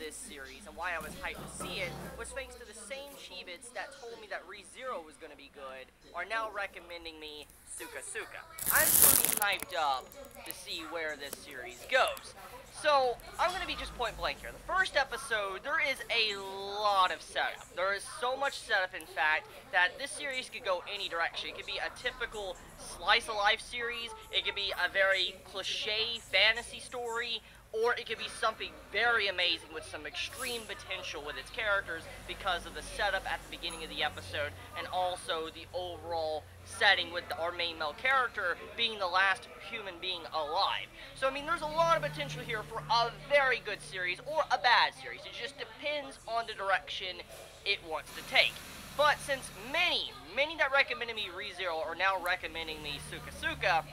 this series and why I was hyped to see it was thanks to the same Chibits that told me that ReZero was going to be good are now recommending me Suka Suka. I'm pretty hyped up to see where this series goes. So, I'm going to be just point blank here. The first episode, there is a lot of setup. There is so much setup, in fact, that this series could go any direction. It could be a typical slice-of-life series, it could be a very cliche fantasy story, or it could be something very amazing with some extreme potential with its characters because of the setup at the beginning of the episode, and also the overall setting with our main male character being the last human being alive. So, I mean, there's a lot of potential here for a very good series or a bad series. It just depends on the direction it wants to take. But since many that recommended me ReZero are now recommending me Suka Suka,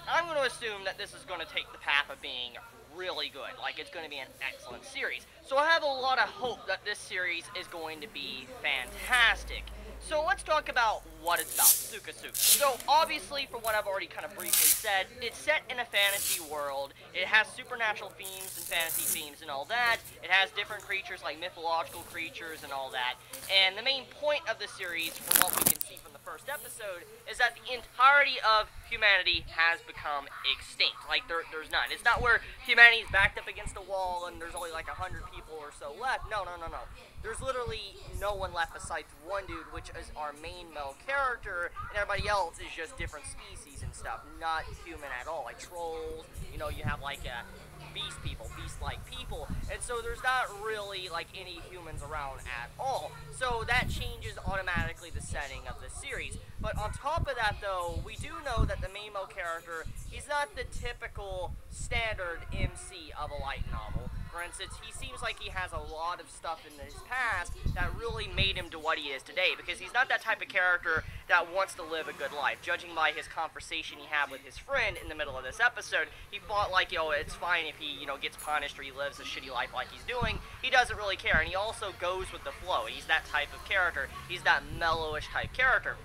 I'm going to assume that this is going to take the path of being really good. Like, it's going to be an excellent series. So I have a lot of hope that this series is going to be fantastic. So let's talk about what it's about, Suka Suka. So obviously, from what I've already kind of briefly said, it's set in a fantasy world. It has supernatural themes and fantasy themes and all that. It has different creatures like mythological creatures and all that. And the main point of the series, from what we can see from the first episode, is that the entirety of humanity has become extinct. Like, there's none. It's not where humanity's backed up against a wall and there's only like 100 people or so left. No. There's literally no one left besides one dude, which is our main male character, and everybody else is just different species and stuff, not human at all. Like trolls, you know, you have like beast people, beast-like people, and so there's not really like any humans around at all. So that changes automatically the setting of the series. But on top of that, though, we do know that the main male character, he's not the typical standard MC of a light novel. For instance, he seems like he has a lot of stuff in his past that really made him to what he is today, because he's not that type of character that wants to live a good life. Judging by his conversation he had with his friend in the middle of this episode, he thought like, it's fine if he, gets punished or he lives a shitty life like he's doing. He doesn't really care, and he also goes with the flow. He's that type of character. He's that mellowish type character.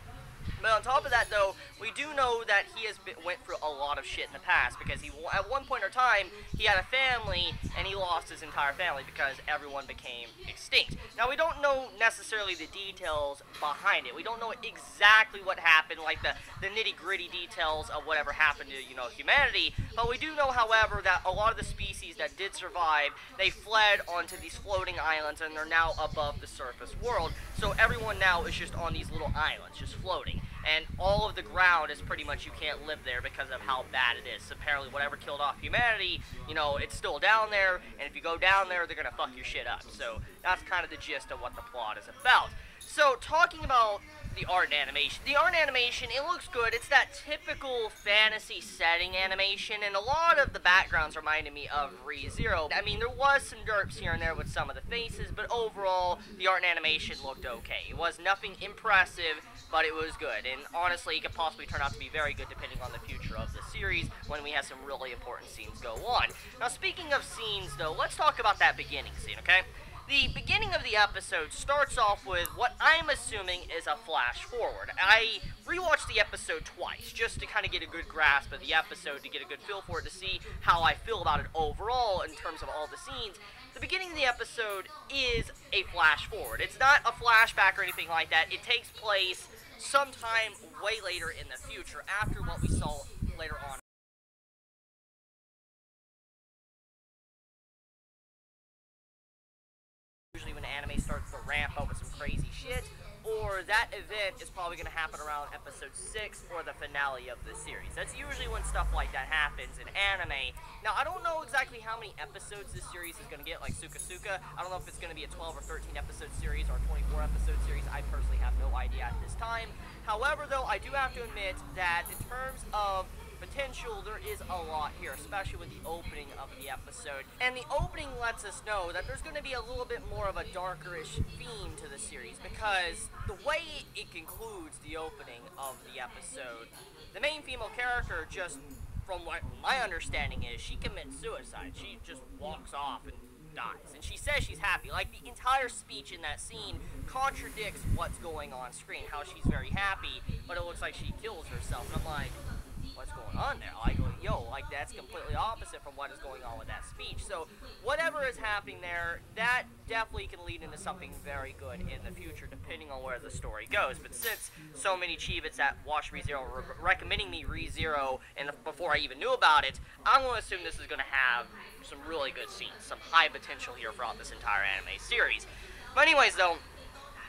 But on top of that, though, we do know that he went through a lot of shit in the past, because at one point in time, he had a family, and he lost his entire family because everyone became extinct. Now, we don't know necessarily the details behind it. We don't know exactly what happened, like the nitty-gritty details of whatever happened to, humanity, but we do know, however, that a lot of the species that did survive, they fled onto these floating islands, and they're now above the surface world. So everyone now is just on these little islands, just floating. And all of the ground is pretty much, you can't live there because of how bad it is. So apparently whatever killed off humanity, it's still down there, and if you go down there, they're gonna fuck your shit up. So that's kind of the gist of what the plot is about. So talking about the art and animation. The art and animation, it looks good. It's that typical fantasy setting animation, and a lot of the backgrounds reminded me of ReZero. I mean, there was some derps here and there with some of the faces, but overall, the art and animation looked okay. It was nothing impressive, but it was good, and honestly, it could possibly turn out to be very good depending on the future of the series when we have some really important scenes go on. Now, speaking of scenes, though, let's talk about that beginning scene, okay? The beginning of the episode starts off with what I'm assuming is a flash forward. I rewatched the episode twice just to kind of get a good grasp of the episode, to get a good feel for it, to see how I feel about it overall in terms of all the scenes. The beginning of the episode is a flash forward. It's not a flashback or anything like that. It takes place sometime way later in the future, after what we saw later on. Usually when anime starts to ramp up with some crazy shit, or that event is probably going to happen around episode 6 or the finale of the series. That's usually when stuff like that happens in anime. Now, I don't know exactly how many episodes this series is going to get, like Suka Suka. I don't know if it's going to be a 12 or 13 episode series or a 24 episode series. I personally have no idea at this time. However, though, I do have to admit that in terms of potential, there is a lot here, especially with the opening of the episode. And the opening lets us know that there's going to be a little bit more of a darkerish theme to the series, because the way it concludes the opening of the episode, the main female character, just from what my understanding is, she commits suicide. She just walks off and dies. And she says she's happy. Like, the entire speech in that scene contradicts what's going on screen, how she's very happy, but it looks like she kills herself. And I'm like, what's going on there? Like, yo, like, that's completely opposite from what is going on with that speech. So, whatever is happening there, that definitely can lead into something very good in the future, depending on where the story goes. But since so many Chibits that watched ReZero were recommending me ReZero, and before I even knew about it, I'm going to assume this is going to have some really good scenes, some high potential here throughout this entire anime series. But anyways, though,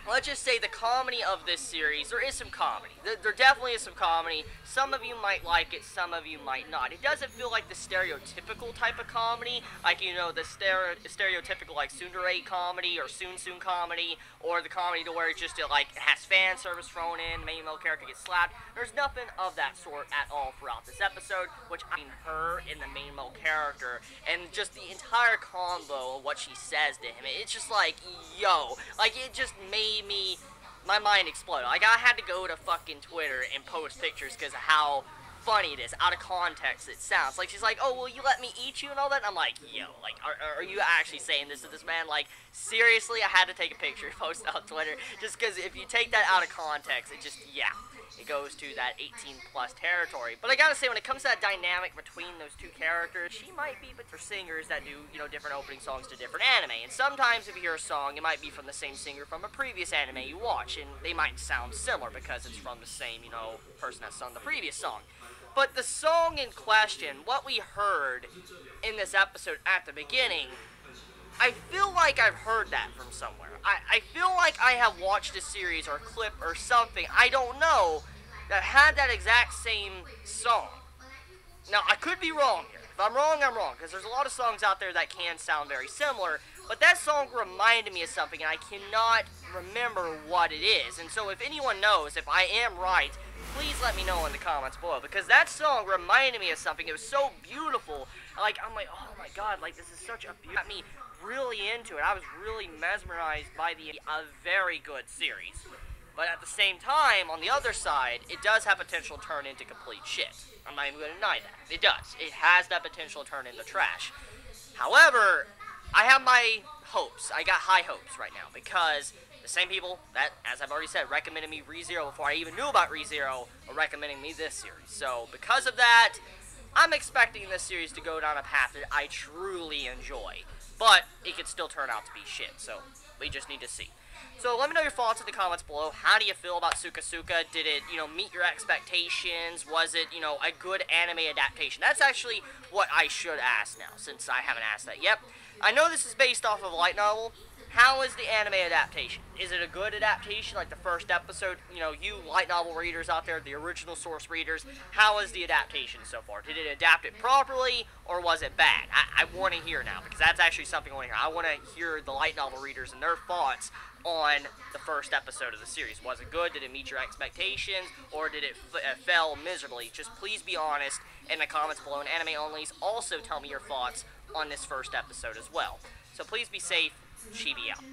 let's just say the comedy of this series, there is some comedy. There definitely is some comedy. Some of you might like it, some of you might not. It doesn't feel like the stereotypical type of comedy, like, you know, the stereotypical, like, tsundere comedy or soon comedy, or the comedy to where it just, like, has fan service thrown in, the main male character gets slapped. There's nothing of that sort at all throughout this episode, which I mean her and the main male character, and just the entire combo of what she says to him. It's just like, yo, like, it just made my mind exploded. Like, I had to go to fucking Twitter and post pictures because of how funny it is. Out of context it sounds. Like, she's like, oh, will you let me eat you and all that? And I'm like, yo, like, are you actually saying this to this man? Like, seriously, I had to take a picture and post it on Twitter just because if you take that out of context, it just, yeah, it goes to that 18+ territory. But I gotta say, when it comes to that dynamic between those two characters, she might be with her singers that do, you know, different opening songs to different anime. And sometimes if you hear a song, it might be from the same singer from a previous anime you watch, and they might sound similar because it's from the same, you know, person that sung the previous song. But the song in question, what we heard in this episode at the beginning, I feel like I've heard that from somewhere. I feel like I have watched a series or a clip or something, I don't know, that had that exact same song. Now, I could be wrong here. If I'm wrong, I'm wrong, because there's a lot of songs out there that can sound very similar, but that song reminded me of something, and I cannot remember what it is. And so if anyone knows, if I am right, please let me know in the comments below, because that song reminded me of something. It was so beautiful. Like, I'm like, oh my god, like, this is such a beautiful... Got me really into it. I was really mesmerized by a very good series. But at the same time, on the other side, it does have potential to turn into complete shit. I'm not even going to deny that. It does. It has that potential to turn into trash. However, I have my hopes. I got high hopes right now, because the same people that, as I've already said, recommended me ReZero before I even knew about ReZero are recommending me this series. So, because of that, I'm expecting this series to go down a path that I truly enjoy. But it could still turn out to be shit, so we just need to see. So let me know your thoughts in the comments below. How do you feel about Suka Suka? Did it, you know, meet your expectations? Was it, you know, a good anime adaptation? That's actually what I should ask now, since I haven't asked that yet. I know this is based off of a light novel. How is the anime adaptation? Is it a good adaptation, like the first episode? You know, you light novel readers out there, the original source readers, how is the adaptation so far? Did it adapt it properly, or was it bad? I want to hear now, because that's actually something I want to hear. I want to hear the light novel readers and their thoughts on the first episode of the series. Was it good? Did it meet your expectations? Or did it fail miserably? Just please be honest in the comments below. And anime onlys, also tell me your thoughts on this first episode as well. So please be safe. Chibi out.